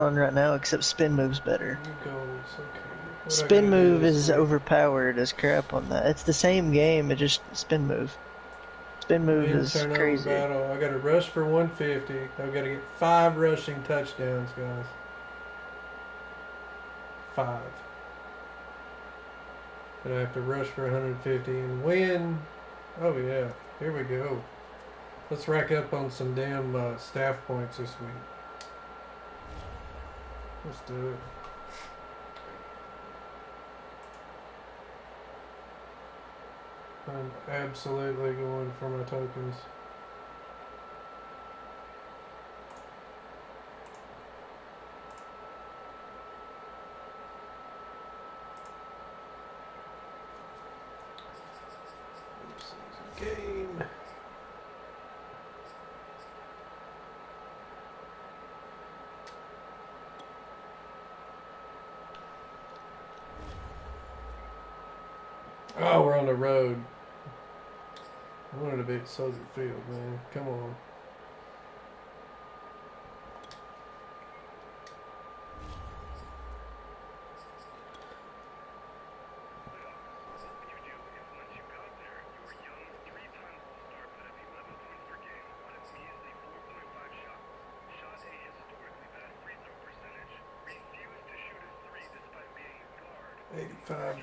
on right now, except spin move's better. Okay. Spin move is overpowered as crap on that. It's the same game, it just spin move. Spin move is crazy. Battle. I got to rush for 150. I've got to get 5 rushing touchdowns, guys. 5. And I have to rush for 150 and win. Oh yeah, here we go. Let's rack up on some damn staff points this week. Let's do it. I'm absolutely going for my tokens. Game. Oh, we're on the road. I wanted to be at Soldier Field, man. Come on.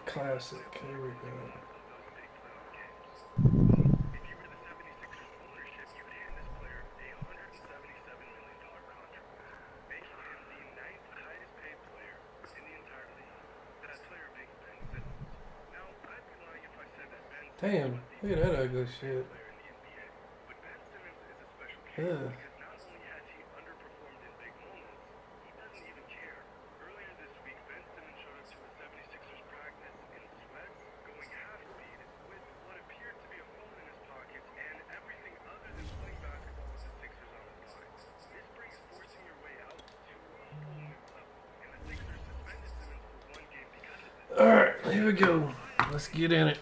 Classic. Here we go. Damn, look at that ugly shit. Ugh. Alright, here we go. Let's get in it.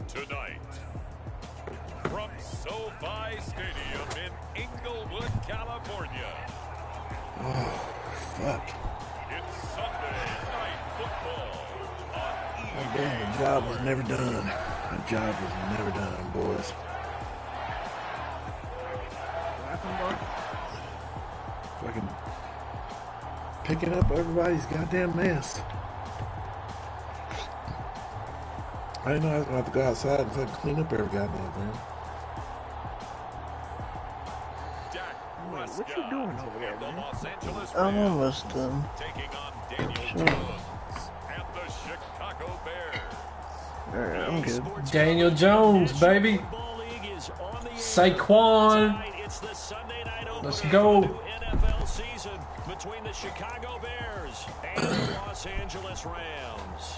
Tonight, from SoFi Stadium in Inglewood, California. Oh, fuck. It's Sunday Night Football on Oh, damn, the job was never done. The job was never done, boys. Fucking picking up everybody's goddamn mess. I didn't know I was going to have to go outside and fucking clean up every goddamn thing. What you doing over there, man? I'm almost done. Taking on Daniel Jones and the Chicago Bears. Alright, I'm good. Daniel Jones, baby. Saquon. Let's go. NFL season between the Chicago Bears and the Los Angeles Rams.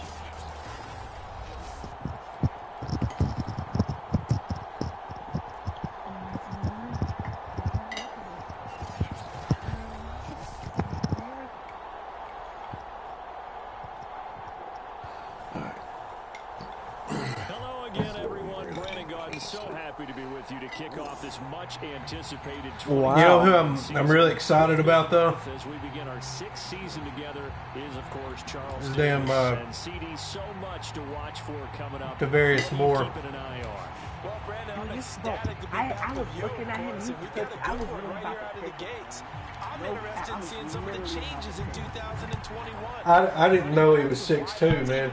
You to kick off this much anticipated. Wow. You know who I'm really excited about though? As we begin our 6th season together is of course Charles damn and CD. So much to watch for coming up. Tavarius Moore. Keeping an eye on. Well, Brandon, I'm ecstatic to be back with you, of course, and we got to go for it right here out of the gates. I'm interested in seeing some of the changes in 2021. I didn't know he was 6'2", man.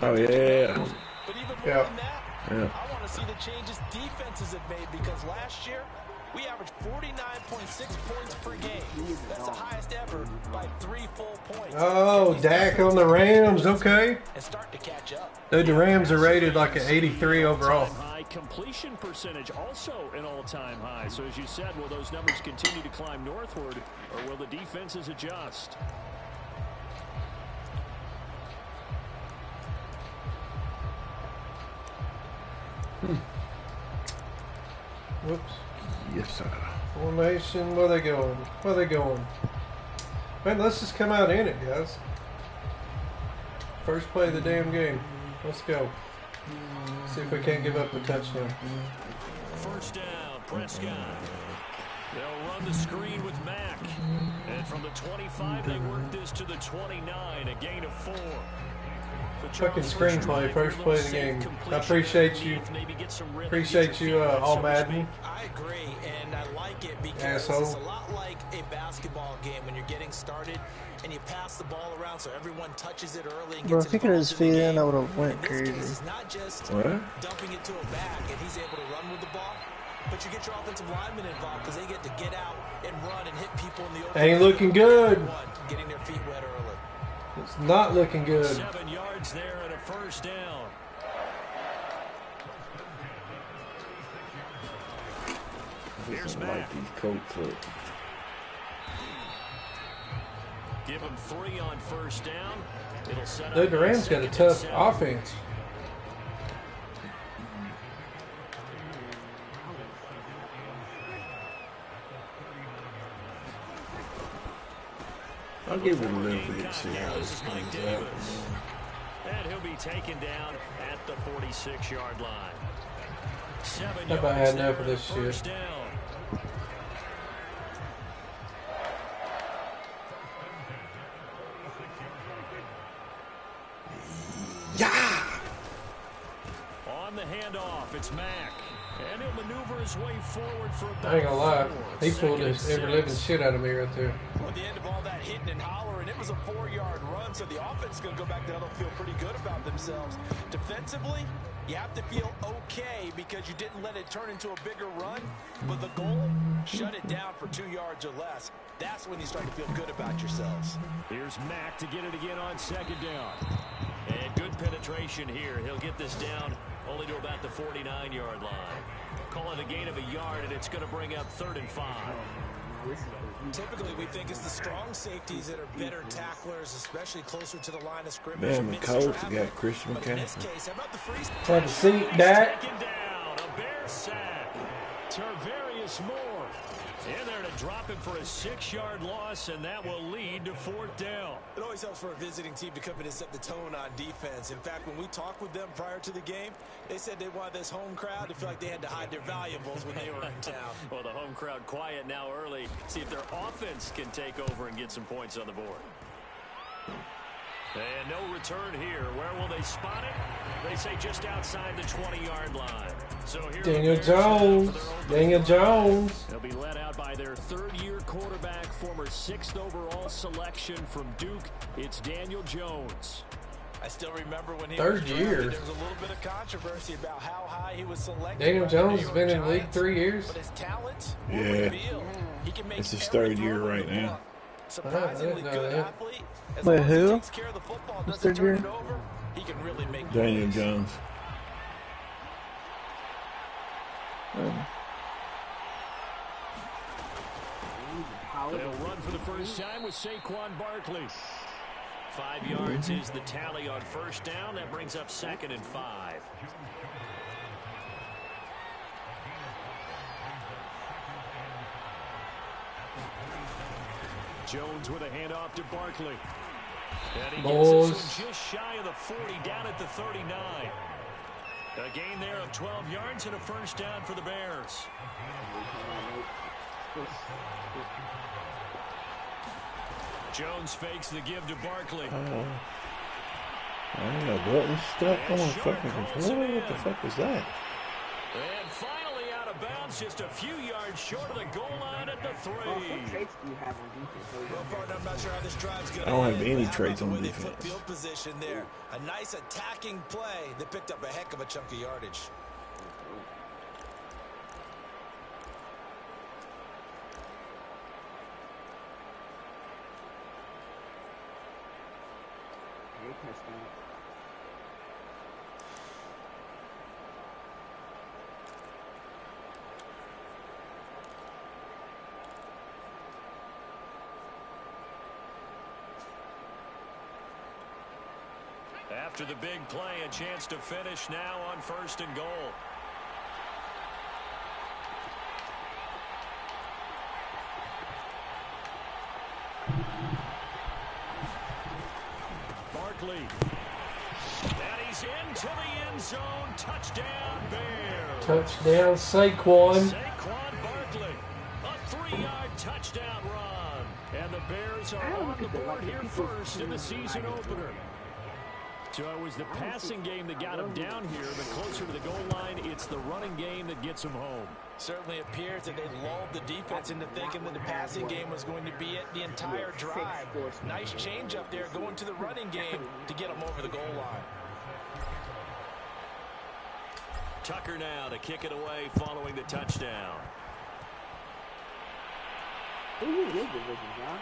Oh yeah. But even more than that, yeah. I want to see the changes defenses have made because last year we averaged 49.6 points per game. That's the highest ever by 3 full points. Oh, Dak on the Rams. Okay. And start to catch up. Dude, the Rams are rated like an 83 overall. High completion percentage also an all-time high. So as you said, will those numbers continue to climb northward, or will the defenses adjust? Whoops. Yes, sir. Formation. Where they going? Where they going? Man, let's just come out in it, guys. First play of the damn game. Let's go. See if we can't give up a touchdown. First down, Prescott. They'll run the screen with Mack. And from the 25, they work this to the 29, a gain of 4. Fucking screenplay, first play of the game. I appreciate you. Appreciate you, all Madden. I agree, and I like it because Asshole. it's a lot like a basketball game when you're getting started and you pass the ball around so everyone touches it early and Bro, gets if he could have involved his in the feet in, game. I would have went In this crazy. case, it's not just What? dumping it to a back and he's able to run with the ball, but you get your offensive linemen involved because they get to get out and run and hit people in the open. Ain't looking good. Getting their feet wet early. It's not looking good. 7 yards there and a first down. Here's Like Mack. these coat clips. Give him 3 on first down. It'll set up Dude, the Rams got a tough offense. I'll give it a little bit. See how This this is Mike plays out. Davis. And he'll be taken down at the 46-yard line. 7 I've yards had there enough of and a this first shit. down. Yeah! On the handoff, it's Mack. And he'll maneuver his way forward for about I ain't gonna lie. 4. He pulled Second his and ever living 6. shit out of me right there. At the end of all that hitting and hollering, it was a 4-yard run, so the offense is going to go back there and feel pretty good about themselves. Defensively, you have to feel okay because you didn't let it turn into a bigger run, but the goal, shut it down for 2 yards or less. That's when you start to feel good about yourselves. Here's Mack to get it again on second down. And good penetration here. He'll get this down only to about the 49-yard line. Call it a gain of a yard, and it's going to bring up 3rd and 5. Typically, we think it's the strong safeties that are better tacklers, especially closer to the line of scrimmage. Man, the Mixed Colts traffic. got Christian But in this McCaffrey. case, how about the freeze? Have a seat, He's Dak. taken down. A Bear sack. Tarvarius Moore in there to drop him for a 6-yard loss, and that will lead to 4th down. It always helps for a visiting team to come in and set the tone on defense. In fact, when we talked with them prior to the game, they said they wanted this home crowd to feel like they had to hide their valuables when they were in town. Well, the home crowd quiet now early. See if their offense can take over and get some points on the board. And no return here. Where will they spot it? They say just outside the 20-yard line. So here Daniel Jones. Daniel Jones. They'll be led out by their 3rd-year quarterback, former 6th overall selection from Duke. It's Daniel Jones. I still remember when he Third was year. drafted, there was a little bit of controversy about how high he was selected. Daniel by the Jones New has York been in the league Giants, 3 years. But his talent will Yeah. reveal. He can make It's his every 3rd year throw right on the now. block. Surprisingly I didn't know good that. athlete. As Wait, long as he who? takes care of the football, Who's doesn't 3rd turn year? it over, he can really make Daniel plays. Jones. They'll run for the first time with Saquon Barkley. 5 yards is the tally on first down. That brings up 2nd and 5. Jones with a handoff to Barkley. And he gets Boys. us just shy of the 40, down at the 39. A gain there of 12 yards and a first down for the Bears. Jones fakes the give to Barkley. I don't know, button stuck on fucking controller. What the fuck was that? And finally out of bounds, just a few yards short of the goal line at the 3. What traits do you have on defense? Well, partner, I'm not sure how this drive's going I don't have end. any How about traits the on way they defense. flip field position there. A nice attacking play that picked up a heck of a chunk of yardage. Hey, touchdown. After the big play, a chance to finish now on 1st and goal. Barkley. And he's into the end zone. Touchdown, Bears. Touchdown, Saquon. Saquon Barkley. A 3-yard touchdown run. And the Bears are on the board here first in the season opener. So it was the passing game that got him down here, but closer to the goal line, it's the running game that gets him home. Certainly appears that they lulled the defense into thinking that the passing game was going to be it the entire drive. Nice change up there going to the running game to get them over the goal line. Tucker now to kick it away following the touchdown. Who is your division, John?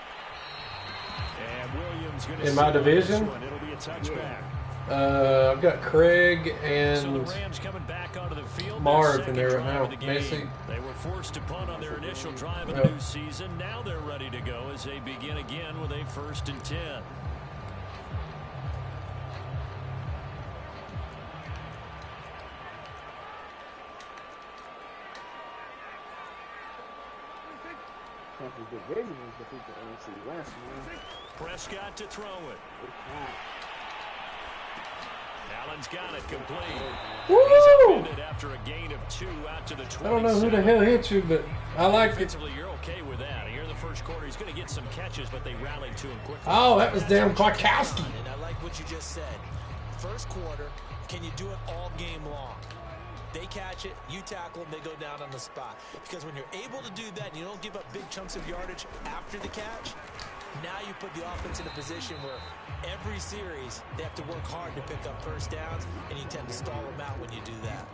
And Williams going to In my division? It'll be a touchback. I've got Craig So the and Rams coming back onto the field. Marv in there right Their now. second drive of the game. Messi. They were forced to punt on their initial drive of the Yep. new season. Now they're ready to go as they begin again with a 1st and 10. Champions division was defeat the NFC West, man. Prescott to throw it. Good crap. Allen's got it complete. Woo! He's upended after a gain of 2 out to the 27. I don't know who the hell hit you, but I like it. Defensively, you're okay with that. Here in the first quarter, he's going to get some catches, but they rallied to him quickly. Oh, that was damn Kwiatkowski. And I like what you just said. First quarter, can you do it all game long? They catch it, you tackle them, they go down on the spot. Because when you're able to do that and you don't give up big chunks of yardage after the catch, now you put the offense in a position where every series they have to work hard to pick up first downs, and you tend to stall them out when you do that.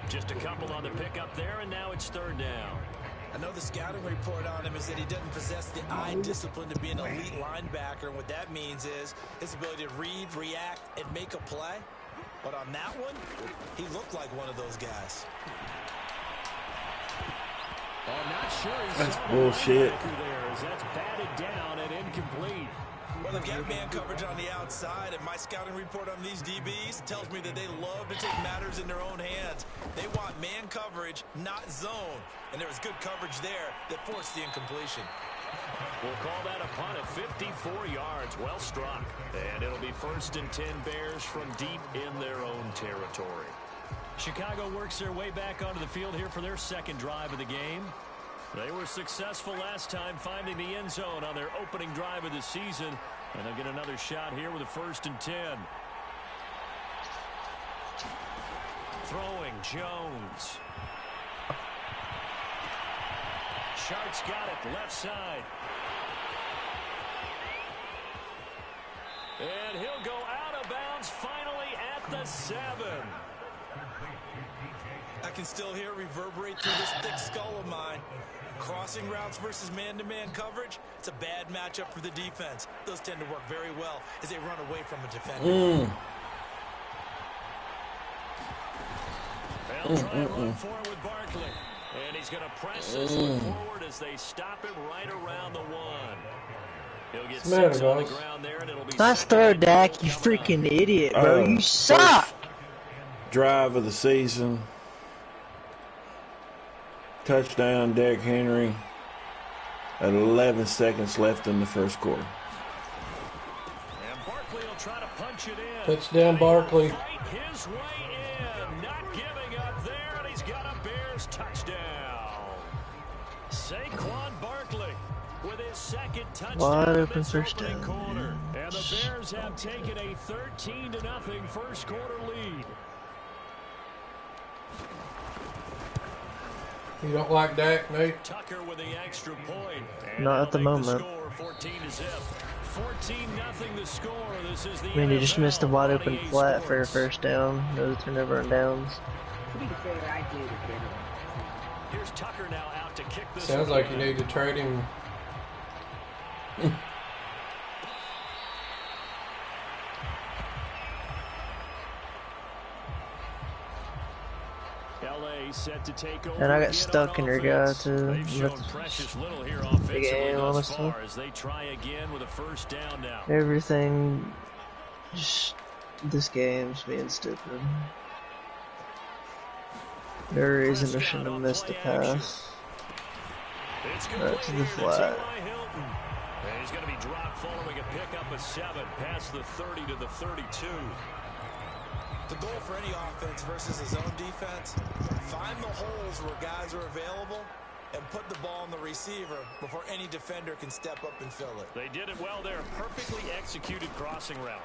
Just a couple on the pickup there, and now it's 3rd down. I know the scouting report on him is that he doesn't possess the eye discipline to be an elite linebacker. And what that means is his ability to read, react, and make a play. But on that one, he looked like one of those guys. I'm not sure he's That's bullshit. there as that's batted down and incomplete. Well, they've got man coverage on the outside, and my scouting report on these DBs tells me that they love to take matters in their own hands. They want man coverage, not zone. And there was good coverage there that forced the incompletion. We'll call that a punt of 54 yards. Well struck. And it'll be 1st and 10 Bears from deep in their own territory. Chicago works their way back onto the field here for their 2nd drive of the game. They were successful last time finding the end zone on their opening drive of the season. And they'll get another shot here with a 1st and 10. Throwing Jones. Sharp's got it left side. And he'll go out of bounds finally at the 7. I can still hear it reverberate through this thick skull of mine. Crossing routes versus man-to-man coverage, it's a bad matchup for the defense. Those tend to work very well as they run away from a defender. They'll try and run forward with Barkley. And he's going to press this one forward as they stop him right around the 1. He'll get 6 on the ground there, and it'll be... Nice throw, Dak, you freaking idiot, bro. You suck! Drive of the season. Touchdown, Derrick Henry. At 11 seconds left in the first quarter. And Barkley will try to punch it in. Touchdown, Barkley. Fight his way in. Not giving up there, and he's got a Bears touchdown. Saquon Barkley with his 2nd touchdown Wide in open this first opening down. quarter. And the Bears have taken a 13-0 first quarter lead. You don't like Dak, Nate? Tucker with the extra point. And Not at the they'll make moment. Score 14-0. 14-0 the score. This is the I mean, you just missed a wide open NFL flat for your Sports. 1st down. No turnover and downs. To be fair, I did it better. Here's Tucker now out to kick this. Sounds like you need to trade him. LA set to take over. And I got again stuck on in your guy, offense. too. They've shown That's precious little here offensively game, thus honestly. far as they try again with a 1st down now. Everything, just this game's being stupid. There is reason I shouldn't have missed the pass. It's Right to the complete here flat. T.Y. Hilton. And he's going to be dropped following a pickup of 7 past the 30 to the 32. The goal for any offense versus a zone defense, find the holes where guys are available and put the ball on the receiver before any defender can step up and fill it. They did it well there. Perfectly executed crossing route.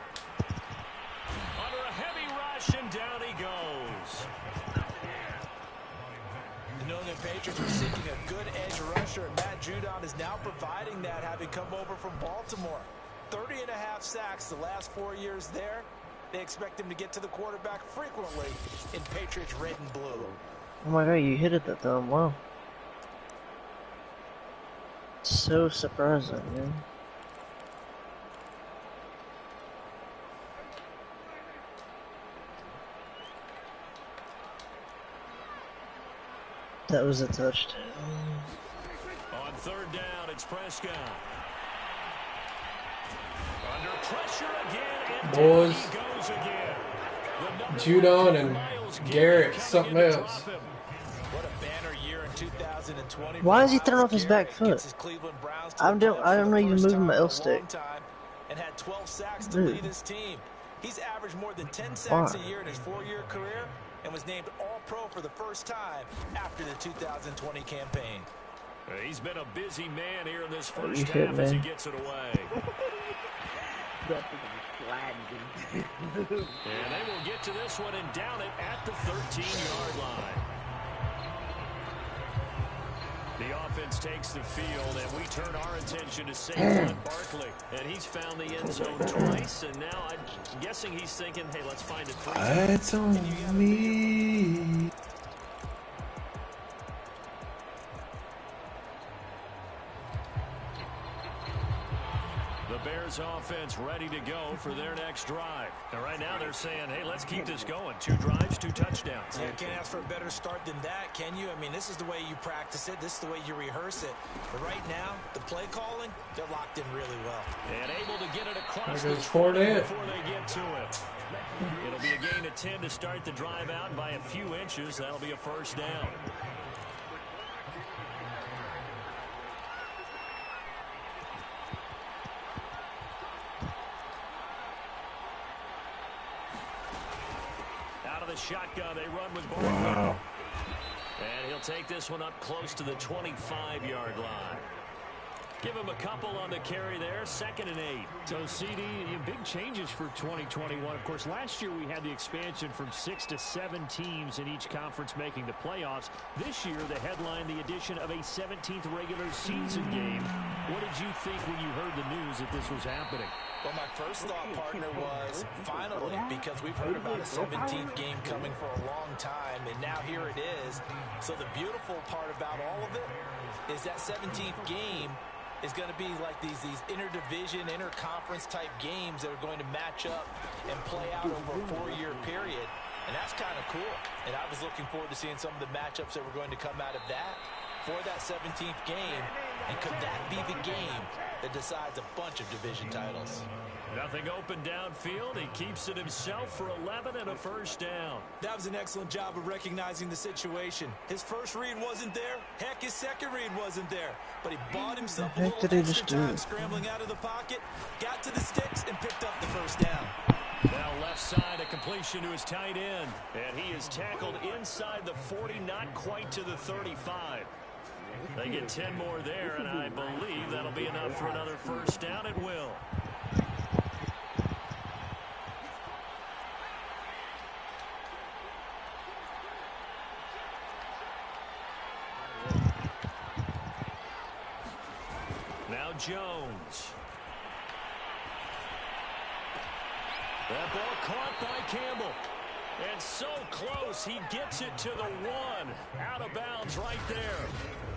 Under a heavy rush, and down he goes. The New England Patriots were seeking a good edge rusher, and Matt Judon is now providing that, having come over from Baltimore. 30.5 sacks the last 4 years there. They expect him to get to the quarterback frequently in Patriots red and blue. Oh my god, you hit it that time. Wow. So surprising, man. That was a touchdown. On 3rd down, it's Prescott. Under pressure again, and Boys, he goes again. Judon and Garrett, something else. What a banner year in 2020. Why is he throwing off his back foot? I'm not even moving my L stick. And had 12 sacks to lead his team. He's averaged more than 10 sacks a year in his 4-year career and was named All-Pro for the first time after the 2020 campaign. He's been a busy man here in this first half as he gets it away. Flagged him. And they will get to this one and down it at the 13-yard line. The offense takes the field, and we turn our attention to Saquon Barkley. And he's found the end zone twice, and now I'm guessing he's thinking, hey, let's find it first. That's on me. The Bears offense ready to go for their next drive. And right now they're saying, hey, let's keep this going. 2 drives, 2 touchdowns. Yeah, can't ask for a better start than that, can you? I mean, this is the way you practice it. This is the way you rehearse it. But right now, the play calling, they're locked in really well. And able to get it across There the goes 20 Fournette. before they get to it. It'll be a gain of 10 to start the drive out, and by a few inches, that'll be a first down. The shotgun, they run with Barkley. Wow. And he'll take this one up close to the 25-yard line. Give him a couple on the carry there. 2nd and 8. So, CD, big changes for 2021. Of course, last year we had the expansion from 6 to 7 teams in each conference making the playoffs. This year, the headline, the addition of a 17th regular season game. What did you think when you heard the news that this was happening? Well, my first thought, partner, was finally, because we've heard about a 17th game coming for a long time, and now here it is. So the beautiful part about all of it is that 17th game is going to be like these interdivision, interconference type games that are going to match up and play out over a 4-year period. And that's kind of cool. And I was looking forward to seeing some of the matchups that were going to come out of that for that 17th game. And could that be the game that decides a bunch of division titles? Nothing open downfield. He keeps it himself for 11 and a first down. That was an excellent job of recognizing the situation. His first read wasn't there. Heck, his second read wasn't there. But he bought himself a little extra time scrambling out of the pocket, got to the sticks, and picked up the first down. Now left side, a completion to his tight end. And he is tackled inside the 40, not quite to the 35. They get 10 more there, and I believe that'll be enough for another first down. It will. Now Jones. That ball caught by Campbell. And so close, he gets it to the 1. Out of bounds right there.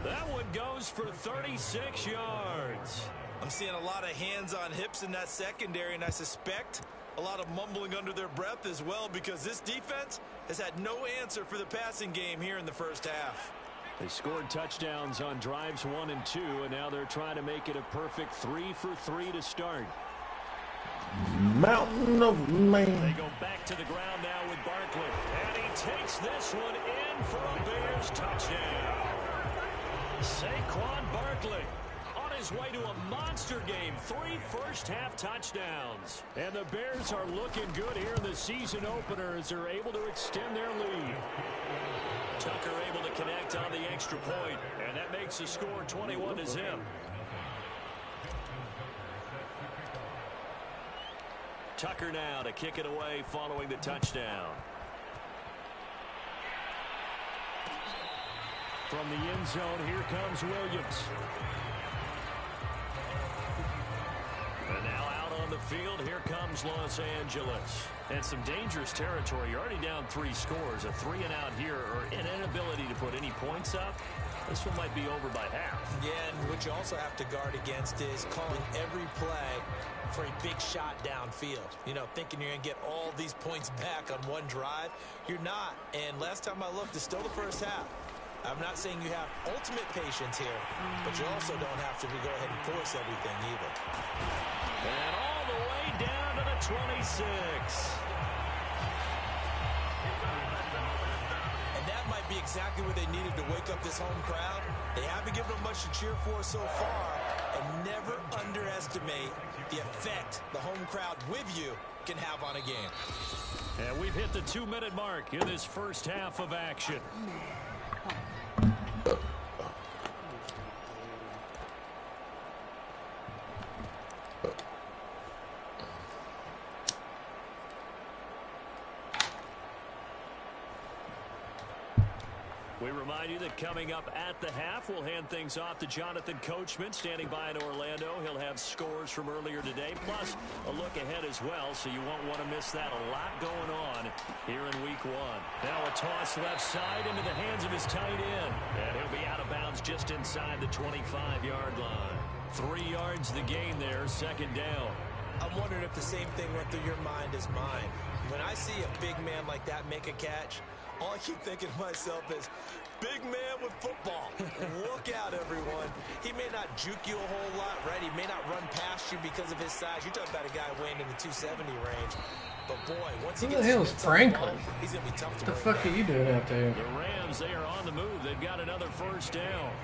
That one goes for 36 yards. I'm seeing a lot of hands on hips in that secondary, and I suspect a lot of mumbling under their breath as well, because this defense has had no answer for the passing game here in the first half. They scored touchdowns on drives 1 and 2, and now they're trying to make it a perfect 3 for 3 to start. Mountain of man. They go back to the ground now with Barkley. And he takes this one in for a Bears touchdown. Saquon Barkley on his his way to a monster game. 3 first-half touchdowns. And the Bears are looking good here in the season opener as they're able to extend their lead. Tucker able to connect on the extra point, and that makes the score 21-0. Tucker now to kick it away following the touchdown. From the end zone, here comes Williams. And now out on the field, here comes Los Angeles. And some dangerous territory. You're already down 3 scores. A 3-and-out here, or an inability to put any points up. This one might be over by half. Yeah, and what you also have to guard against is calling every play for a big shot downfield. You know, thinking you're going to get all these points back on one drive. You're not. And last time I looked, it's still the first half. I'm not saying you have ultimate patience here, but you also don't have to go ahead and force everything either. And all the way down to the 26. And that might be exactly what they needed to wake up this home crowd. They haven't given them much to cheer for so far, and never underestimate the effect the home crowd with you can have on a game. And we've hit the 2-minute mark in this first half of action. We remind you that coming up at the half, we'll hand things off to Jonathan Coachman, standing by in Orlando. He'll have scores from earlier today, plus a look ahead as well, so you won't want to miss that. A lot going on here in week 1. Now a toss left side into the hands of his tight end. And he'll be out of bounds just inside the 25-yard line. 3 yards the gain there, second down. I'm wondering if the same thing went through your mind as mine. When I see a big man like that make a catch, all I keep thinking to myself is, big man with football. Look out, everyone. He may not juke you a whole lot, right? He may not run past you because of his size. You're talking about a guy weighing in the 270 range. But, boy, once he Who gets the hell is Franklin? he's going to be tough to What the bring fuck down. are you doing out there? The Rams, they are on the move. They've got another first down.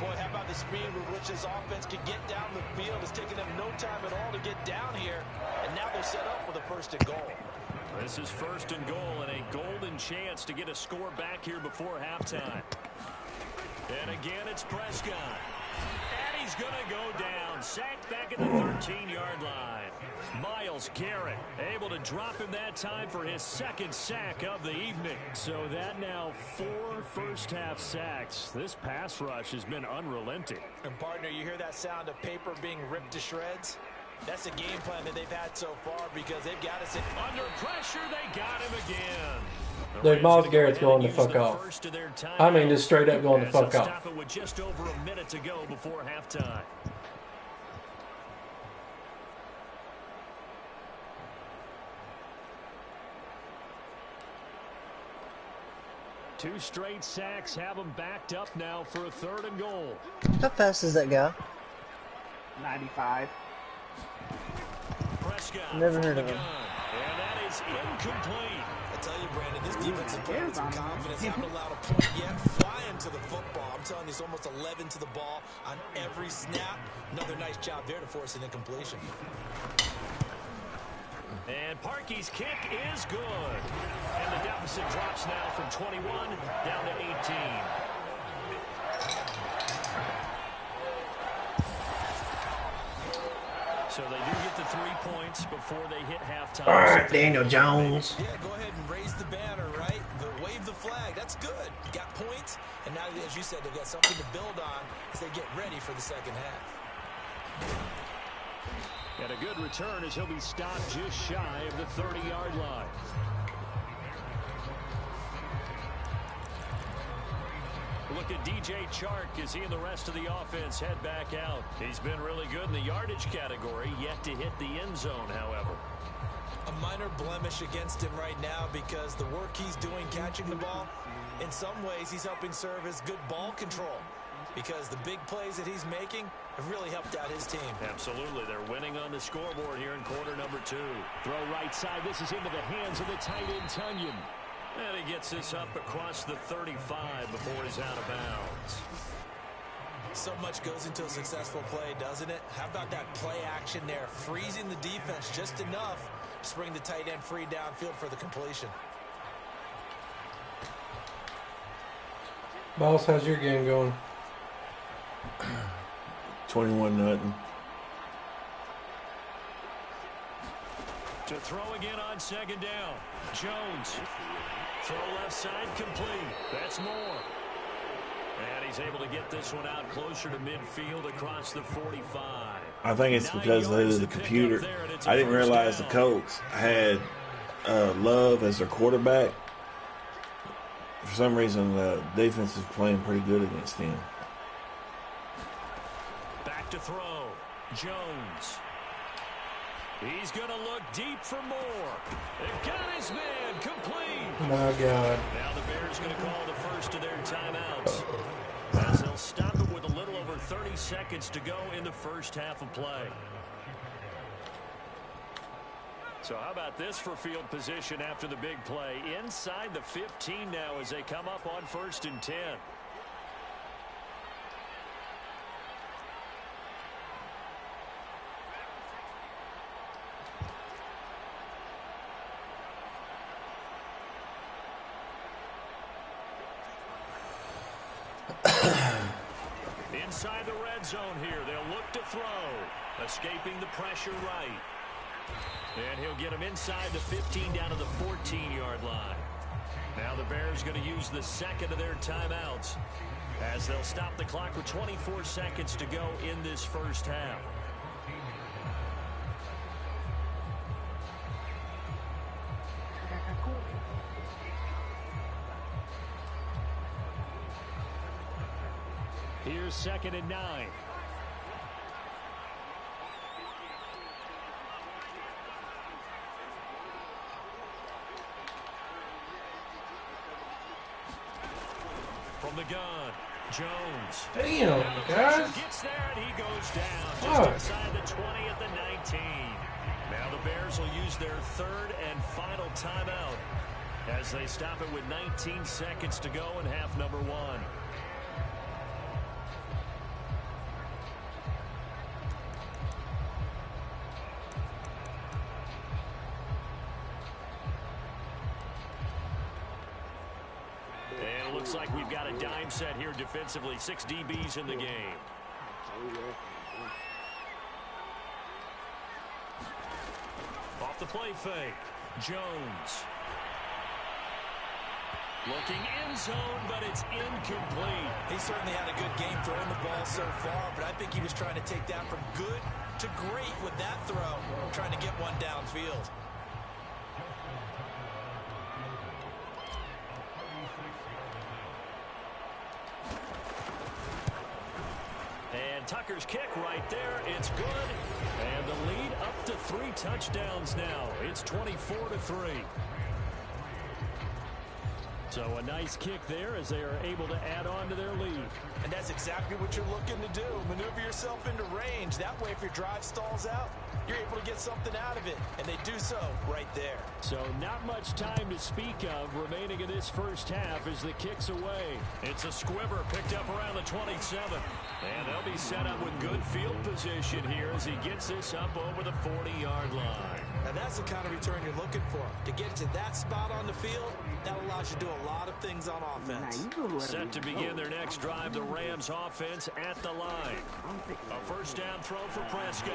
Boy, how about the speed with which this offense can get down the field? It's taken them no time at all to get down here. And now they're set up with a 1st and goal. This is 1st and goal and a golden chance to get a score back here before halftime. And again, it's Prescott. And he's going to go down. Sacked back at the 13-yard line. Myles Garrett able to drop him that time for his 2nd sack of the evening. So that now 4 first-half sacks. This pass rush has been unrelenting. And, partner, you hear that sound of paper being ripped to shreds? That's the game plan that they've had so far because they've got us under pressure. They got him again. Dude, Myles Garrett's going the fuck off. I mean, just straight up going the fuck off. Stop it with just over a minute to go before halftime. Two straight sacks have them backed up now for a 3rd and goal. How fast is that guy? 95. Prescott Never heard of him. And that is incomplete. I tell you, Brandon, this defense is playing with some confidence. Haven't allowed a point yet. Flying to the football. I'm telling you, it's almost 11 to the ball on every snap. Another nice job there to force an incompletion. And Parkey's kick is good. And the deficit drops now from 21 down to 18. So they do get the 3 points before they hit halftime. All right, Daniel Jones. Yeah, go ahead and raise the banner, right? Wave the flag. That's good. You got points. And now, as you said, they've got something to build on as they get ready for the second half. And a good return as he'll be stopped just shy of the 30-yard line. Look at DJ Chark as he and the rest of the offense head back out. He's been really good in the yardage category, yet to hit the end zone, however. A minor blemish against him right now because the work he's doing catching the ball, in some ways he's helping serve as good ball control because the big plays that he's making have really helped out his team. Absolutely. They're winning on the scoreboard here in quarter number 2. Throw right side. This is into the hands of the tight end, Tunyon. And he gets this up across the 35 before he's out of bounds. So much goes into a successful play, doesn't it? How about that play action there? Freezing the defense just enough to bring the tight end free downfield for the completion. Boss, how's your game going? 21-0. To throw again on second down. Jones. Throw left side complete. That's Moore. And he's able to get this one out closer to midfield across the 45. I think it's because of the computer. I didn't realize the Colts had Love as their quarterback. For some reason, the defense is playing pretty good against him. Back to throw. Jones. He's going to look deep for Moore. They've got his man complete. My God. Now the Bears going to call the first of their timeouts, as they'll stop it with a little over 30 seconds to go in the first half of play. So how about this for field position after the big play? Inside the 15 now as they come up on 1st and 10. Inside the red zone here. They'll look to throw. Escaping the pressure right. And he'll get him inside the 15 down to the 14-yard line. Now the Bears going to use the second of their timeouts, as they'll stop the clock with 24 seconds to go in this first half. Here's 2nd and 9. From the gun, Jones. Damn, guys. Gets there and he goes down just inside the 20 at the 19. Now the Bears will use their 3rd and final timeout as they stop it with 19 seconds to go in half number 1. Looks like we've got a dime set here defensively. 6 DBs in the game. Off the play fake. Jones. Looking end zone, but it's incomplete. He certainly had a good game throwing the ball so far, but I think he was trying to take that from good to great with that throw, trying to get one downfield. Tucker's kick right there. It's good. And the lead up to 3 touchdowns now. It's 24-3. So a nice kick there as they are able to add on to their lead. And that's exactly what you're looking to do. Maneuver yourself into range. That way, if your drive stalls out, you're able to get something out of it. And they do so right there. So not much time to speak of remaining in this first half as the kick's away. It's a squibber picked up around the 27. And they'll be set up with good field position here as he gets this up over the 40-yard line. Now that's the kind of return you're looking for. To get to that spot on the field, that allows you to do a lot of things on offense. Set to begin their next drive, the Rams offense at the line. A first down throw for Prescott.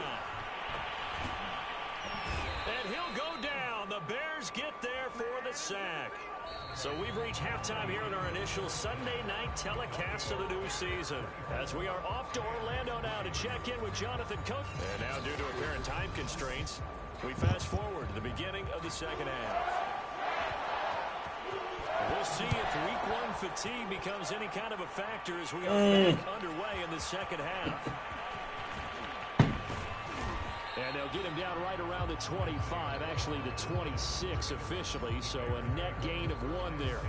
And he'll go down. The Bears get there for the sack. So we've reached halftime here in our initial Sunday night telecast of the new season, as we are off to Orlando now to check in with Jonathan Cook. And now, due to apparent time constraints, we fast forward to the beginning of the second half. We'll see if week 1 fatigue becomes any kind of a factor as we are back underway in the second half. And they'll get him down right around the 25, actually the 26 officially, so a net gain of 1 there.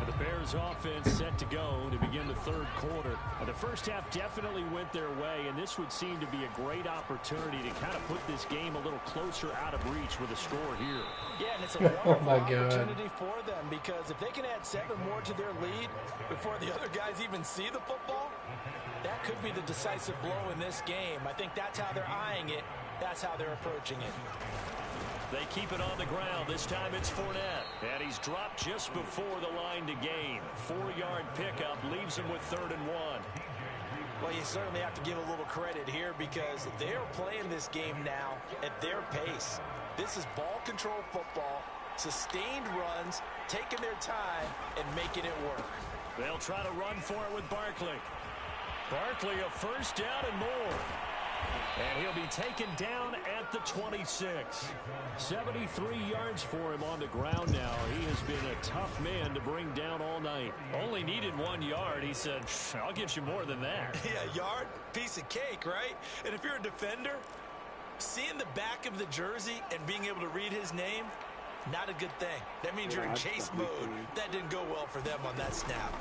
The Bears Rams offense set to go to begin the third quarter. The first half definitely went their way, and this would seem to be a great opportunity to kind of put this game a little closer out of reach with a score here. Yeah, and it's a wonderful opportunity for them, because if they can add 7 more to their lead before the other guys even see the football, that could be the decisive blow in this game. I think that's how they're eyeing it. That's how they're approaching it. They keep it on the ground. This time it's Fournette. And he's dropped just before the line to gain. 4-yard pickup leaves him with 3rd and 1. Well, you certainly have to give a little credit here, because they're playing this game now at their pace. This is ball control football, sustained runs, taking their time, and making it work. They'll try to run for it with Barkley. Barkley, a first down and more. And he'll be taken down at the 26. 73 yards for him on the ground now. He has been a tough man to bring down all night. Only needed 1 yard. He said, I'll get you more than that. Yeah, yard, piece of cake, right? And if you're a defender, seeing the back of the jersey and being able to read his name, not a good thing. That means you're in chase mode. That didn't go well for them on that snap.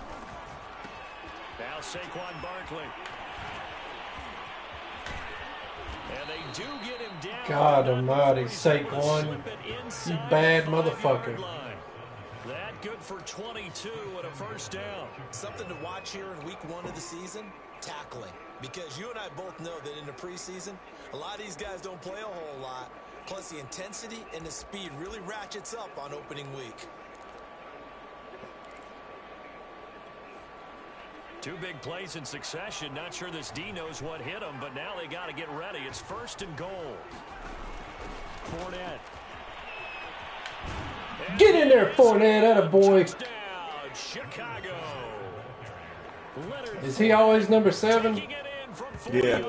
Now Saquon Barkley. And they do get him down. God almighty, Saquon, you bad motherfucker. That good for 22 and a first down. Something to watch here in week 1 of the season, tackling. Because you and I both know that in the preseason, a lot of these guys don't play a whole lot. Plus the intensity and the speed really ratchets up on opening week. 2 big plays in succession. Not sure this D knows what hit him, but now they got to get ready. It's 1st and goal. Fournette. Get in there, Fournette, attaboy. Touchdown, Chicago. Is he always number 7? Yeah.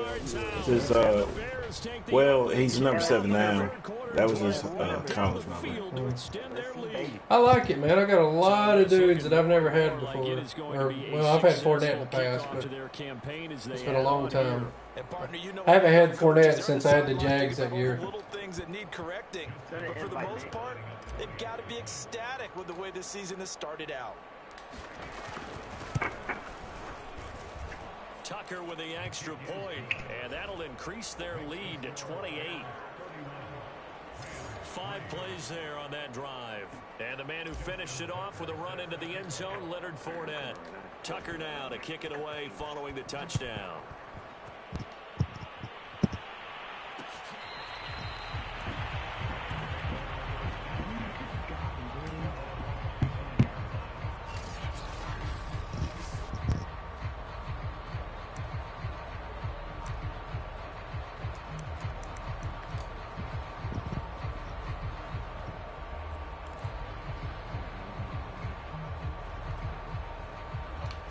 This is, well, he's number 7 now. That was his college number. I like it, man. I got a lot of dudes that I've never had before. Well, I've had Fournette in the past, but it's been a long time. I haven't had Fournette since I had the Jags that year. Little things that need correcting, but for the most part, they've got to be ecstatic with the way this season has started out. Tucker with the extra point, and that'll increase their lead to 28. 5 plays there on that drive. And the man who finished it off with a run into the end zone, Leonard Fournette. Tucker now to kick it away following the touchdown.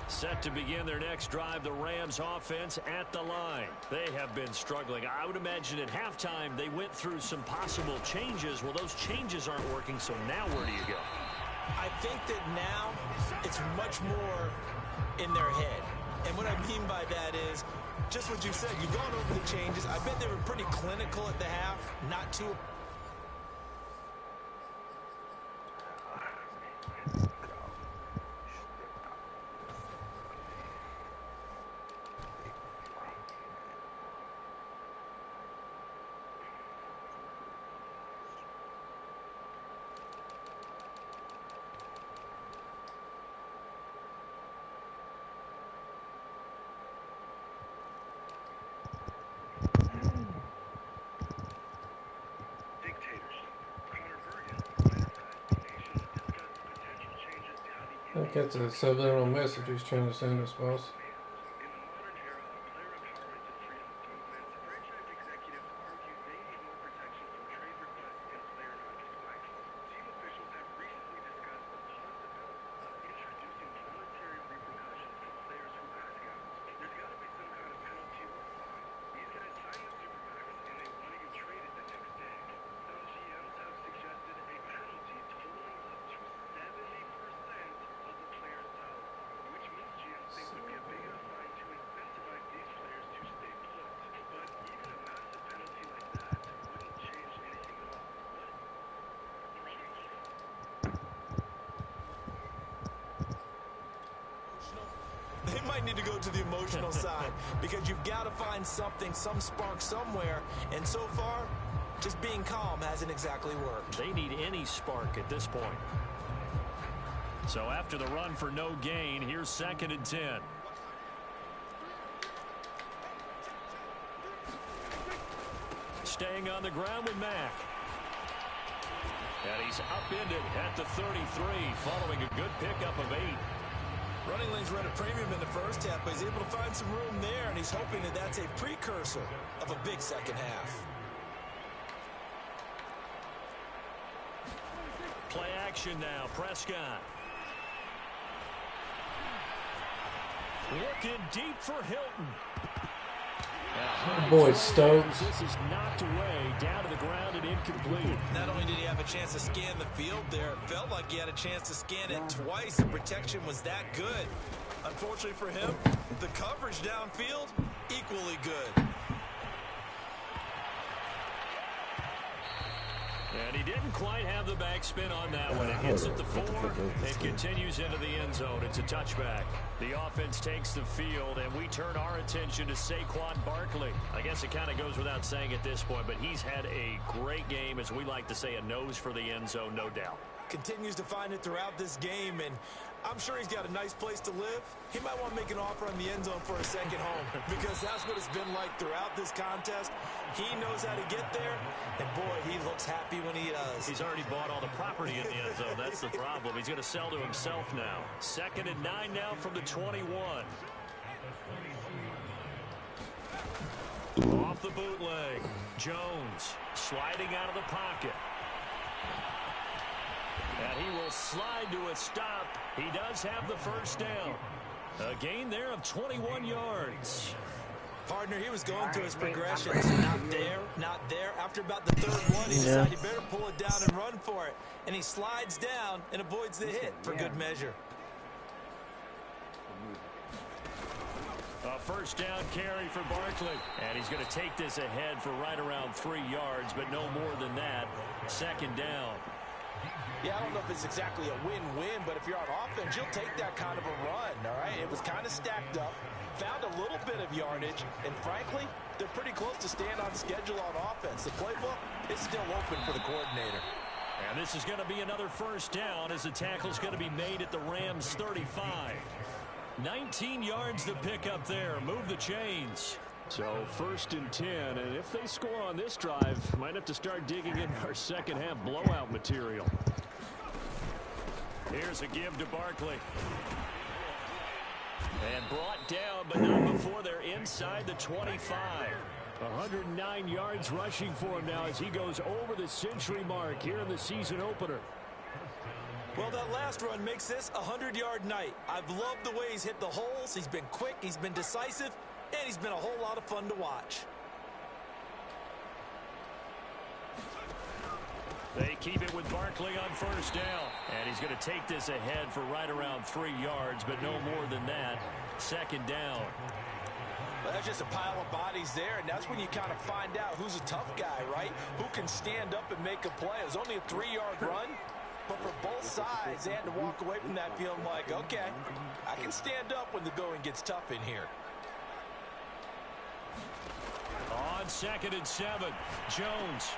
Set to begin their next drive, the Rams offense at the line. They have been struggling. I would imagine at halftime they went through some possible changes. Well, those changes aren't working, so now where do you go? I think that now it's much more in their head. And what I mean by that is just what you said. You've gone over the changes. I bet they were pretty clinical at the half, not too... I think that's a subliminal message he's trying to send us, boss. they might need to go to the emotional side because you've got to find something, some spark somewhere. And so far, just being calm hasn't exactly worked. They need any spark at this point. So after the run for no gain, here's 2nd and 10. Staying on the ground with Mack. And he's upended at the 33 following a good pickup of 8. Running lanes were at a premium in the first half, but he's able to find some room there, and he's hoping that that's a precursor of a big second half. Play action now, Prescott. Looking deep for Hilton. Boy, Stokes. This is knocked away, down to the ground and incomplete. Not only did he have a chance to scan the field there, it felt like he had a chance to scan it twice. The protection was that good. Unfortunately for him, the coverage downfield, equally good. And he didn't quite have the backspin on that one. It hits at the 4. It continues into the end zone. It's a touchback. The offense takes the field, and we turn our attention to Saquon Barkley. I guess it kind of goes without saying at this point, but he's had a great game, as we like to say, a nose for the end zone, no doubt. Continues to find it throughout this game, and I'm sure he's got a nice place to live. He might want to make an offer on the end zone for a second home because that's what it's been like throughout this contest. He knows how to get there, and boy, he looks happy when he does. He's already bought all the property in the end zone. That's the problem. He's going to sell to himself now. 2nd and 9 now from the 21. Off the bootleg. Jones sliding out of the pocket. And he will slide to a stop. He does have the first down. A gain there of 21 yards. Partner, he was going through his progressions. Not there, not there. After about the 3rd one, he decided he better pull it down and run for it. And he slides down and avoids the hit for good measure. A first down carry for Barkley. And he's going to take this ahead for right around 3 yards, but no more than that. 2nd down. Yeah, I don't know if it's exactly a win-win, but if you're on offense, you'll take that kind of a run, all right? It was kind of stacked up, found a little bit of yardage, and frankly, they're pretty close to staying on schedule on offense. The playbook is still open for the coordinator. And this is going to be another first down as the tackle's going to be made at the Rams' 35. 19 yards to pick up there. Move the chains. So 1st and 10, and if they score on this drive, might have to start digging in our second half blowout material. Here's a give to Barkley. And brought down, but not before they're inside the 25. 109 yards rushing for him now as he goes over the century mark here in the season opener. Well, that last run makes this a 100-yard night. I've loved the way he's hit the holes. He's been quick, he's been decisive, and he's been a whole lot of fun to watch. They keep it with Barkley on first down. And he's going to take this ahead for right around 3 yards, but no more than that. 2nd down. Well, that's just a pile of bodies there, and that's when you kind of find out who's a tough guy, right? Who can stand up and make a play. It was only a 3-yard run, but for both sides, they had to walk away from that feeling like, okay, I can stand up when the going gets tough in here. On 2nd and 7, Jones.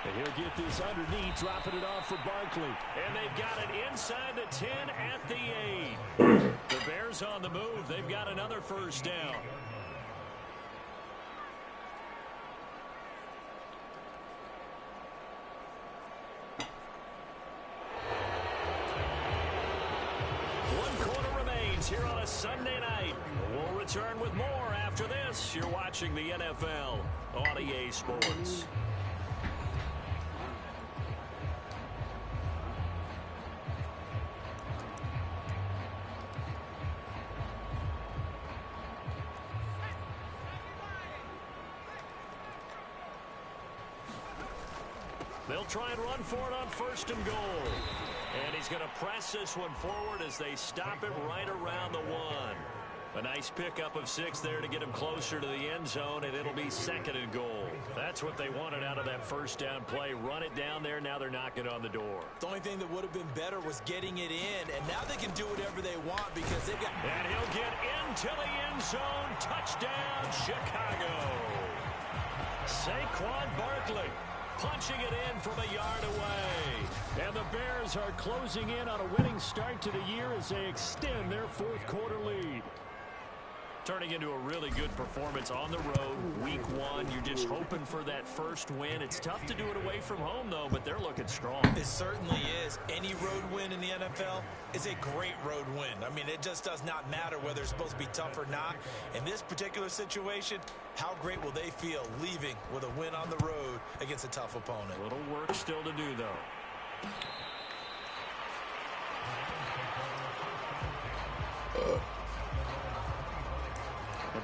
And he'll get this underneath, dropping it off for Barkley. And they've got it inside the 10 at the 8. The Bears on the move. They've got another first down. One quarter remains here on a Sunday night. We'll return with more after this. You're watching the NFL on EA Sports. They'll try and run for it on 1st and goal. And he's going to press this one forward as they stop it right around the 1. A nice pickup of 6 there to get him closer to the end zone, and it'll be 2nd and goal. That's what they wanted out of that first down play. Run it down there. Now they're knocking on the door. The only thing that would have been better was getting it in, and now they can do whatever they want because they've got... And he'll get into the end zone. Touchdown, Chicago. Saquon Barkley punching it in from a yard away. And the Bears are closing in on a winning start to the year as they extend their fourth quarter lead. Turning into a really good performance on the road, week 1. You're just hoping for that first win. It's tough to do it away from home, though, but they're looking strong. It certainly is. Any road win in the NFL is a great road win. I mean, it just does not matter whether it's supposed to be tough or not. In this particular situation, how great will they feel leaving with a win on the road against a tough opponent? A little work still to do, though.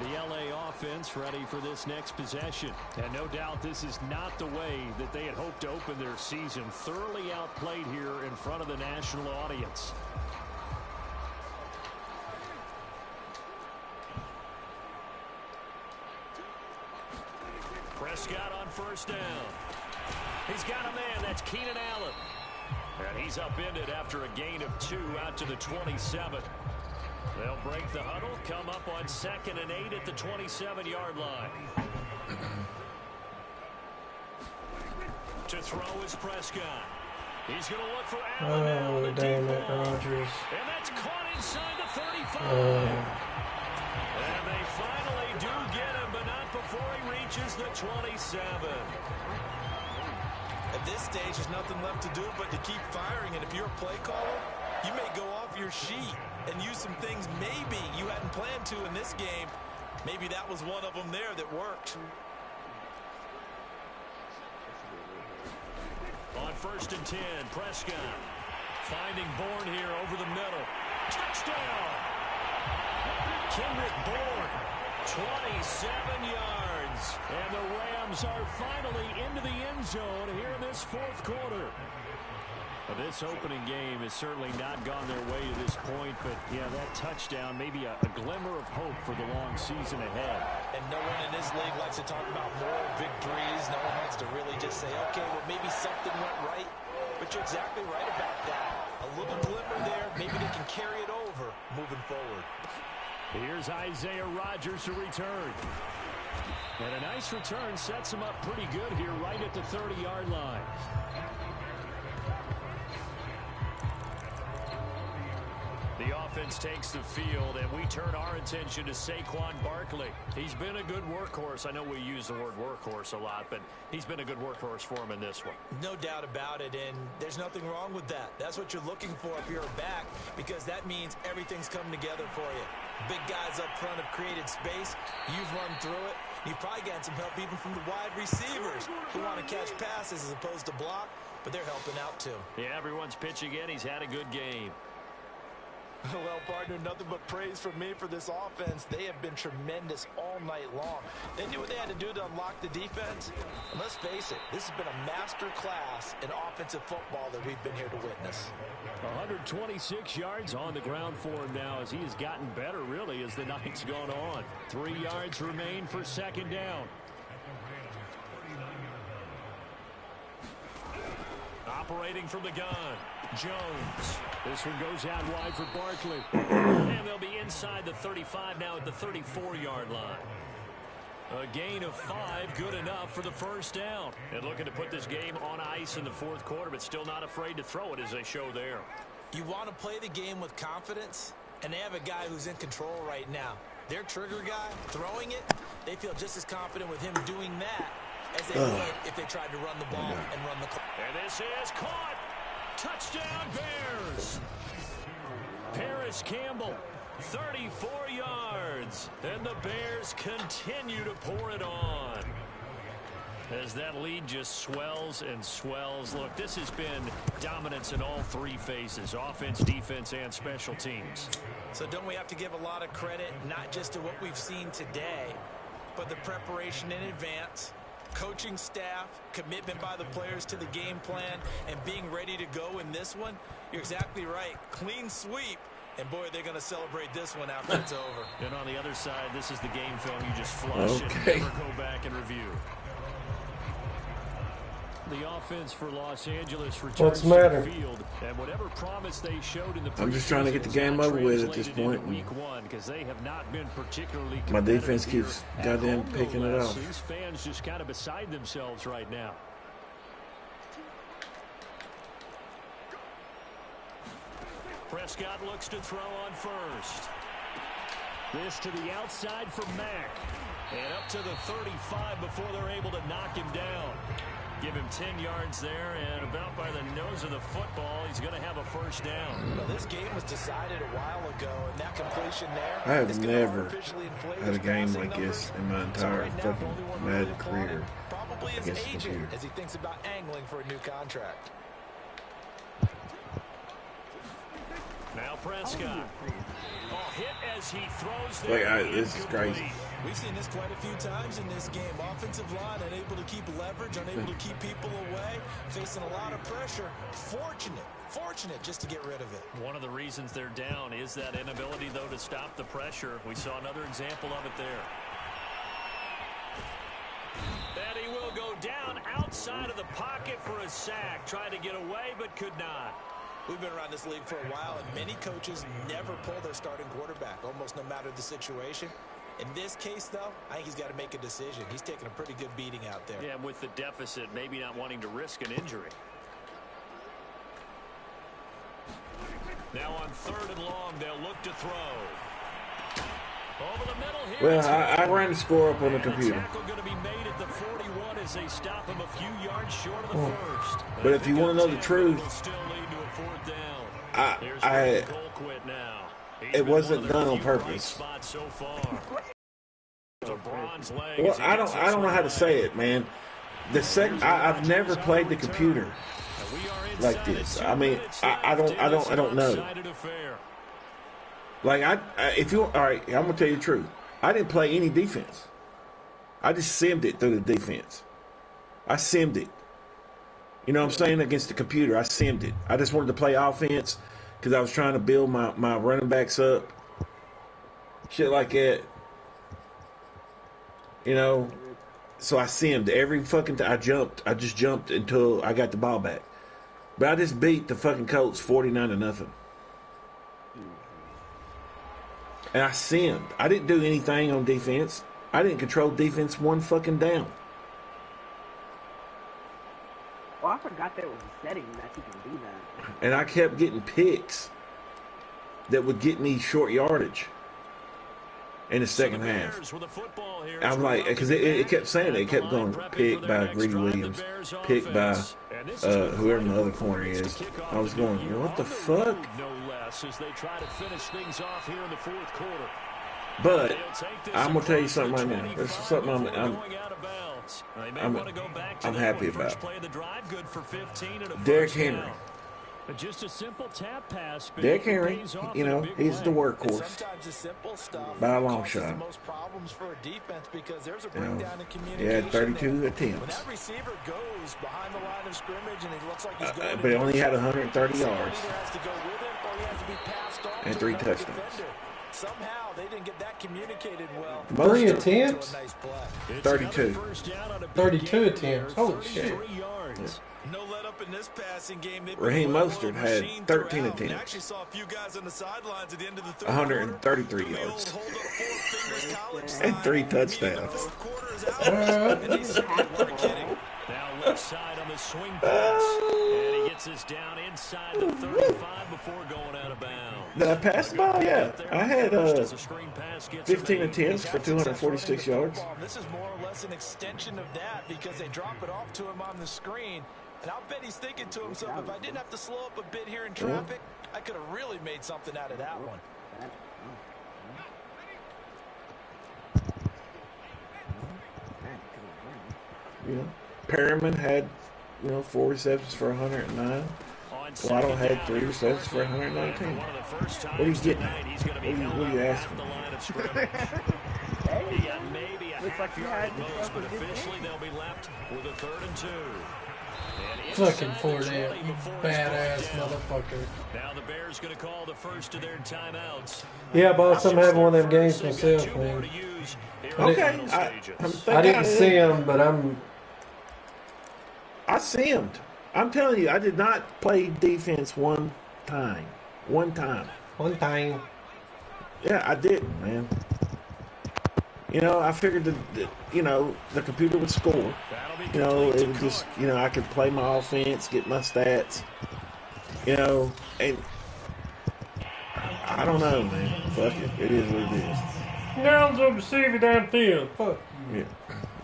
The LA offense ready for this next possession. And no doubt this is not the way that they had hoped to open their season. Thoroughly outplayed here in front of the national audience. Prescott on first down. He's got a man. That's Keenan Allen. And he's upended after a gain of 2 out to the 27. They'll break the huddle, come up on 2nd and 8 at the 27-yard line. To throw is Prescott. He's going to look for Allen. Oh, damn it, Rodgers. And that's caught inside the 35. And they finally do get him, but not before he reaches the 27. At this stage, there's nothing left to do but to keep firing. And if you're a play caller, you may go off your sheet and use some things maybe you hadn't planned to in this game. Maybe that was one of them there that worked. On 1st and 10, Prescott finding Bourne here over the middle. Touchdown! Kendrick Bourne, 27 yards. And the Rams are finally into the end zone here in this fourth quarter. This opening game has certainly not gone their way to this point, but yeah, that touchdown, maybe a glimmer of hope for the long season ahead. And no one in this league likes to talk about moral victories. No one wants to really just say, okay, well, maybe something went right. But you're exactly right about that. A little glimmer there, maybe they can carry it over moving forward. Here's Isaiah Rodgers to return. And a nice return sets him up pretty good here right at the 30-yard line. The offense takes the field, and we turn our attention to Saquon Barkley. He's been a good workhorse. I know we use the word workhorse a lot, but he's been a good workhorse for him in this one. No doubt about it, and there's nothing wrong with that. That's what you're looking for if you're a back, because that means everything's coming together for you. Big guys up front have created space. You've run through it. You've probably gotten some help even from the wide receivers who want to catch passes as opposed to block, but they're helping out too. Yeah, everyone's pitching in. He's had a good game. Well, partner, nothing but praise from me for this offense. They have been tremendous all night long. They knew what they had to do to unlock the defense. And let's face it, this has been a master class in offensive football that we've been here to witness. 126 yards on the ground for him now as he has gotten better, really, as the night's gone on. 3 yards remain for 2nd down. Operating from the gun, Jones. This one goes out wide for Barkley. And they'll be inside the 35 now at the 34-yard line. A gain of 5, good enough for the first down. And looking to put this game on ice in the fourth quarter, but still not afraid to throw it as they show there. You want to play the game with confidence, and they have a guy who's in control right now. Their trigger guy, throwing it, they feel just as confident with him doing that as they would if they tried to run the ball and run the clock. And this is caught. Touchdown, Bears. Paris Campbell, 34 yards. And the Bears continue to pour it on. As that lead just swells and swells. Look, this has been dominance in all 3 phases, offense, defense, and special teams. So don't we have to give a lot of credit, not just to what we've seen today, but the preparation in advance, coaching staff, commitment by the players to the game plan, and being ready to go in this one? You're exactly right. Clean sweep And boy, they're going to celebrate this one after it's over. And on the other side, this is the game film you just flush and never go back and review. The offense for Los Angeles returns to the field, and whatever promise they showed in the I'm just trying to get the game over with at this point. Week one, because they have not been particularly my defense keeps goddamn picking it off. These fans just kind of beside themselves right now. Prescott looks to throw on first. This to the outside for Mack. And up to the 35 before they're able to knock him down. Give him 10 yards there, and about by the nose of the football, he's going to have a first down. Well, this game was decided a while ago, and that completion there. I have never had a game like this in my entire fucking Madden career. Probably as an agent as he thinks about angling for a new contract. Now Prescott. Hit as he throws this is crazy. We've seen this quite a few times in this game. Offensive line unable to keep leverage, unable to keep people away, facing a lot of pressure. Fortunate just to get rid of it. One of the reasons they're down is that inability, though, to stop the pressure. We saw another example of it there. And he will go down outside of the pocket for a sack. Tried to get away, but could not. We've been around this league for a while, and many coaches never pull their starting quarterback, almost no matter the situation. In this case, though, I think he's got to make a decision. He's taking a pretty good beating out there. Yeah, with the deficit, maybe not wanting to risk an injury. Now on 3rd and long, they'll look to throw. Over the middle here. Well, I ran the score up on the computer. Tackle going to be made at the 41 as they stop him a few yards short of the first. But if you want to know the truth, it wasn't done on purpose. Well, I don't know how to say it, man. I've never played the computer like this. I mean, I don't know. Like all right, I'm gonna tell you the truth. I didn't play any defense. I just simmed it through the defense. I simmed it. You know what I'm saying? Against the computer, I simmed it. I just wanted to play offense because I was trying to build my running backs up. Shit like that. You know? So I simmed every fucking time. I just jumped until I got the ball back. But I just beat the fucking Colts 49-0. And I simmed. I didn't do anything on defense. I didn't control defense one fucking down. Oh, I forgot there was a setting that you can do that. And I kept getting picks that would get me short yardage in the second half. I'm like, because it kept saying it kept going picked by Greedy Williams, picked by whoever the other corner is. I was going, what the fuck? As they try to finish things off here in the 4th quarter. But I'm gonna tell you something right now. This is something I'm happy about. Derrick Henry. Just a simple tap pass. Derrick Henry, you know, he's the workhorse. Sometimes the simple stuff by a long shot. Most problems for a defense because there's a breakdown in communication. He had 32 there. attempts. When that receiver goes behind the line of scrimmage and he looks like he's going but he only had 130 yards. Has to go with him or he has to be passed on and 3 touchdowns. Defender. Somehow they didn't get that communicated well. 3 attempts? 32. 32 attempts. Holy shit. Yeah. No let up in this passing game. Raheem Mostert had 13 attempts. Actually saw a few guys on the sidelines at the end of the third 133 quarter. yards. And 3 touchdowns. Now left side on the swing pass. And he gets us down inside the 35 before going out of bounds. Did I pass the ball? Yeah. I had 15 attempts for 246 yards. This is more or less an extension of that because they drop it off to him on the screen. And I'll bet he's thinking to himself, if I didn't have to slow up a bit here in traffic, I could have really made something out of that one. You know, Perriman had, 4 receptions for 109. Waddle had 3 receptions for 119. What are you getting at? What are you asking? Maybe a half yard at most, but officially they'll be left with a 3rd and 2. Fucking Fournette, you badass motherfucker. Now the Bears going to call the first of their timeouts. Yeah, boss, I'm having one of them games myself, man. Okay, I didn't see him, but I simmed. I'm telling you, I did not play defense one time. One time. Yeah, I didn't, man. You know, I figured that the computer would score. You know, it would just, I could play my offense, get my stats. You know, and I don't know, man. Fuck it. It is what it is. Now I'm going to receive it downfield. Fuck. Yeah.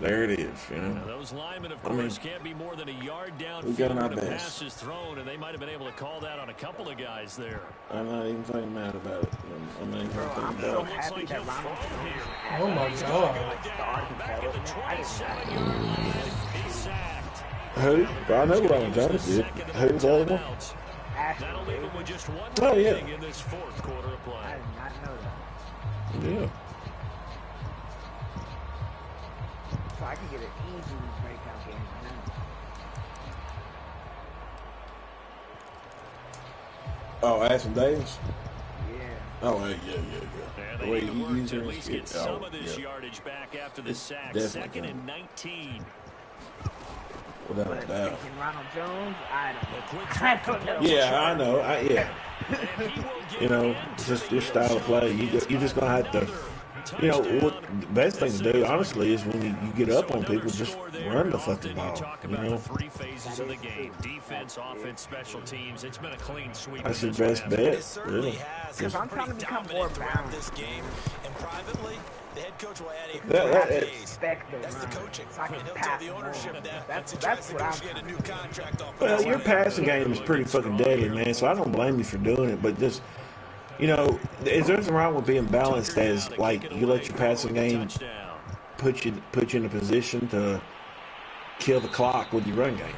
There it is, Now those linemen, of course, can't be more than a yard downfield when a pass is thrown, and they might have been able to call that on a couple of guys there. I'm not even fucking mad about it. I'm not even fucking mad about it. Happy that Ronald Jones Oh my god. Who? I know Ronald Jones did. Who's the other one? That'll leave him with just one in this fourth quarter of play. I did not know that. Yeah. So I could get an easy breakout game now. Oh, Ashton Davis? Yeah. Oh, yeah. And they need to work to at least get some of this yardage back after the sack. Second and 19. Without a doubt. Ronald Jones, I don't know. Yeah, I know. It's just your style of play. You're just going to have to, what the best thing to do, honestly, is when you get up on people, just run the fucking ball. Three phases of the game: defense, offense, special teams. It's been a clean sweep. That's your best bet, really. Because I'm trying to become more balanced. This game, and privately, the head coach will add a That's the coaching. So I can And he'll pass tell the ownership that that's to try to what I'm negotiate a new contract off. Well, your passing game is pretty fucking deadly, man, so I don't blame you for doing it, but just, is there anything wrong with being balanced as, like, you let your passing game put you in a position to kill the clock with your run game?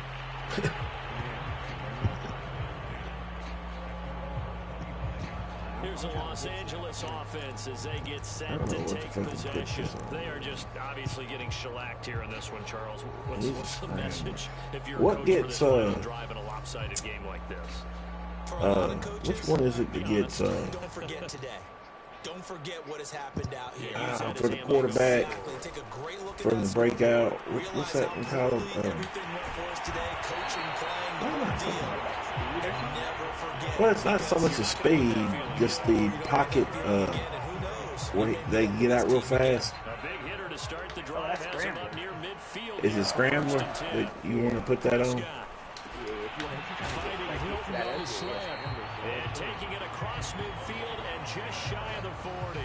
Here's a Los Angeles offense as they get set to take possession. They are just obviously getting shellacked here in this one, Charles. What's the message if you're what gets driving a lopsided game like this? Which one is it that gets Don't forget today. Don't forget what has happened out here. for the quarterback from the breakout? What's that one called? Well, it's not so much the speed, just the pocket where they get out real fast. Is it scrambler that you want to put that on? And taking it across midfield and just shy of the 40.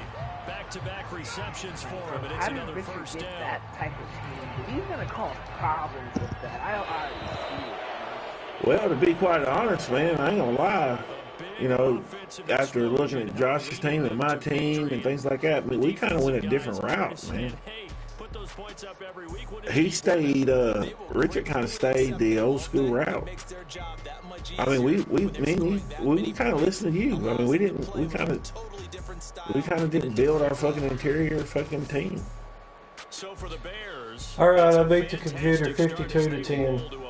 Back-to-back receptions for him, and it's another first down. That type of scheme? He's going to cause problems with that. I already see it. Well, to be quite honest, man, I ain't gonna lie. After looking at Josh's team and my team and things like that, we kind of went a different route, man. He stayed, Richard kind of stayed the old school route. I mean, we kind of listened to you. I mean, we kind of didn't build our fucking interior fucking team. So for the Bears, all right, I beat the computer 52-10.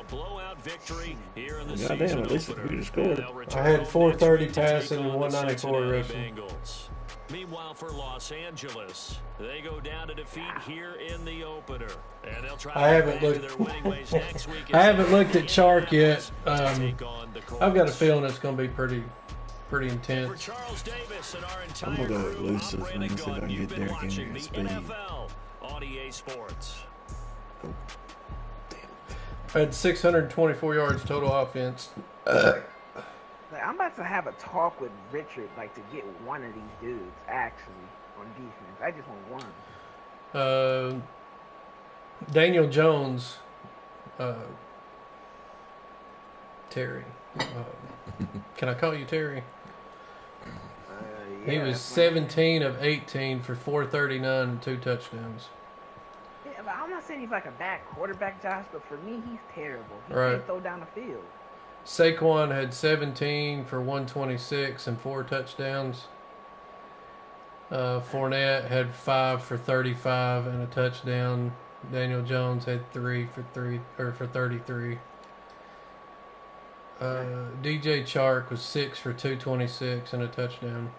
Goddamn, at least the computer scored. I had 430 passing and 194 rushing. Meanwhile, for Los Angeles, they go down to defeat here in the opener, and they'll try. I haven't looked at Chark yet. I've got a feeling it's going to be pretty intense. I'm gonna go with Lucis and see if I can get Derrick Henry at speed. On EA Sports. Oh, I had 624 yards total offense. I'm about to have a talk with Richard, to get one of these dudes actually on defense. I just want one. Daniel Jones, Terry. Can I call you Terry? Yeah, he was 17 of 18 for 439 and 2 touchdowns. Yeah, but I'm not saying he's like a bad quarterback, Josh, but for me, he's terrible. He Right. can't throw down the field. Saquon had 17 for 126 and 4 touchdowns. Fournette had 5 for 35 and a touchdown. Daniel Jones had 3 for 33. DJ Chark was 6 for 226 and a touchdown.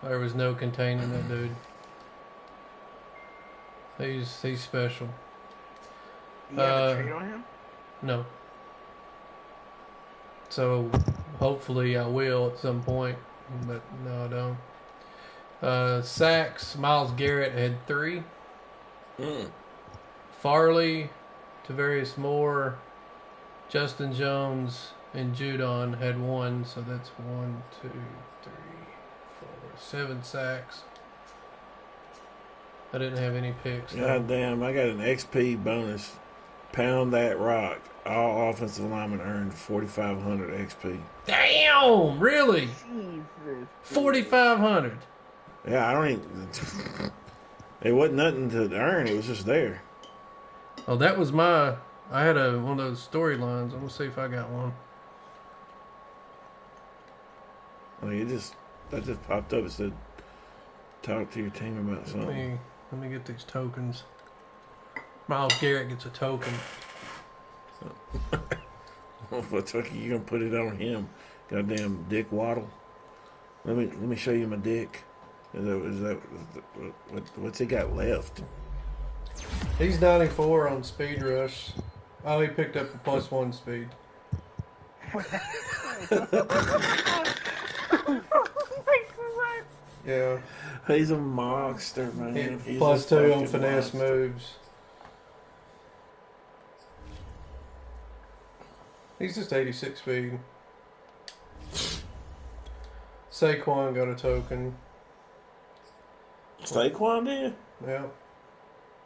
There was no containing that dude. He's special. You have a trade on him? No. So hopefully I will at some point, but no, I don't. Sacks, Myles Garrett had 3. Farley, Tavarius Moore, Justin Jones, and Judon had 1. So that's 1, 2, 3, 4, 7 sacks. I didn't have any picks. God damn, I got an XP bonus. Pound that rock. All offensive linemen earned 4,500 XP. Damn, really? Jesus. 4,500. Yeah, I don't even. It wasn't nothing to earn. It was just there. Oh, that was my. I had one of those storylines. I'm gonna see if I got one. I mean, that just popped up. It said, "Talk to your team about something." Let me get these tokens. Myles Garrett gets a token. What's you gonna put it on him? Goddamn Dick Waddle. Let me show you my dick. What's he got left? He's 94 on speed rush. Oh, he picked up a +1 speed. Yeah. He's a monster, man. He's +2 on finesse moves. He's just 86 speed. Saquon got a token. Saquon did? Yeah.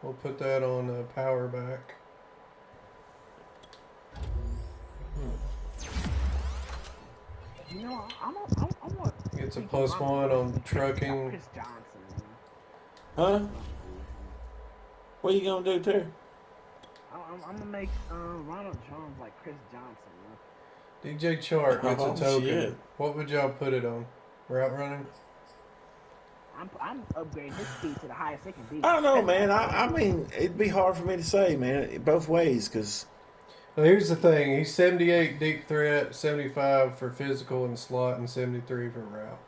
We'll put that on power back. You know, I'm It's a +1 on trucking. Chris Johnson. Huh? What are you gonna do, Terry? I'm gonna make Ronald Jones like Chris Johnson. DJ Chark gets a token. Shit. What would y'all put it on? Route running? I'm upgrading his speed to the highest it can be. I don't know, man. I mean, it'd be hard for me to say, man, both ways, because... Well, here's the thing. He's 78 deep threat, 75 for physical and slot, and 73 for route.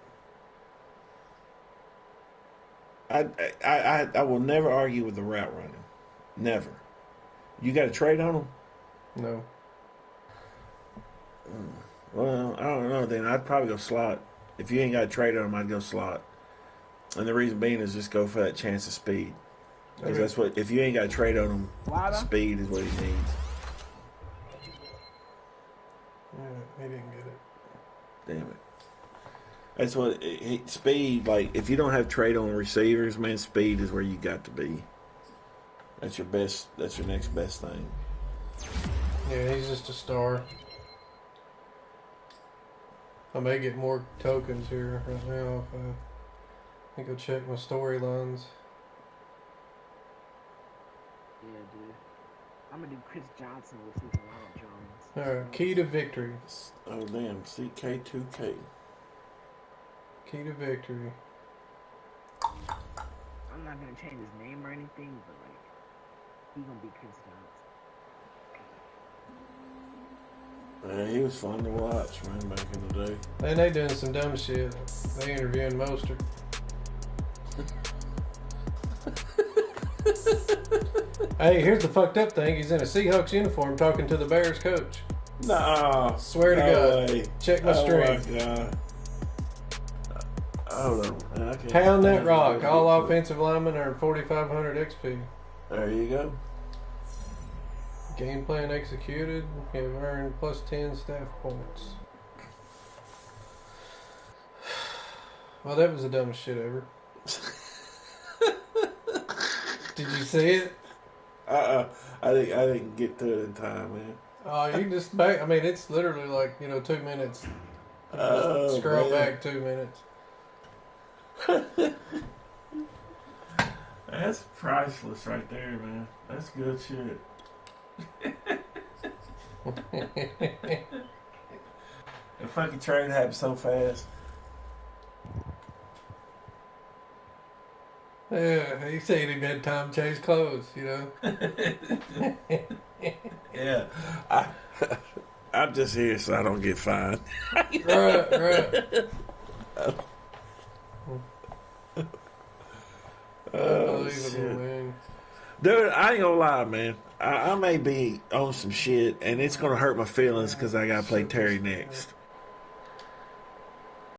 I will never argue with the route running. Never. You got a trade on him? No. Well, I don't know. Then I'd probably go slot. If you ain't got a trade on him, I'd go slot. And the reason being is just go for that chance of speed. Because that's what, if you ain't got a trade on him, speed is what he needs. Yeah, he didn't get it. Damn it. That's what, speed, like, if you don't have trade on receivers, man, speed is where you got to be. That's your best, that's your next best thing. Yeah, he's just a star. I may get more tokens here right now if I think I'll check my storylines. Yeah, dude. I'm gonna do Chris Johnson with Susan Ronald Jones. Alright, key to victory. Oh, damn. CK2K. Key to victory. I'm not gonna change his name or anything, but like, he's gonna be Chris Johnson. Yeah, he was fun to watch, man, back in the day. And they doing some dumb shit. They interviewing Mostert. Hey, here's the fucked up thing. He's in a Seahawks uniform talking to the Bears coach. Nah. Swear to God. Way. Check my stream. Oh, my God. Hold on. Okay. Pound that rock. All offensive linemen earn 4,500 XP. There you go. Game plan executed. Have earned +10 staff points. Well, that was the dumbest shit ever. Did you see it? I didn't get to it in time, man. Oh, you can just back. I mean, it's literally like 2 minutes. Scroll back 2 minutes. That's priceless right there, man. That's good shit. The fucking trade happened so fast. Yeah, he said he had time to change clothes, you know. Yeah. I'm just here so I don't get fined. Right. Unbelievable, man. Dude, I ain't gonna lie, man. I may be on some shit, and it's gonna hurt my feelings because I gotta play Terry next.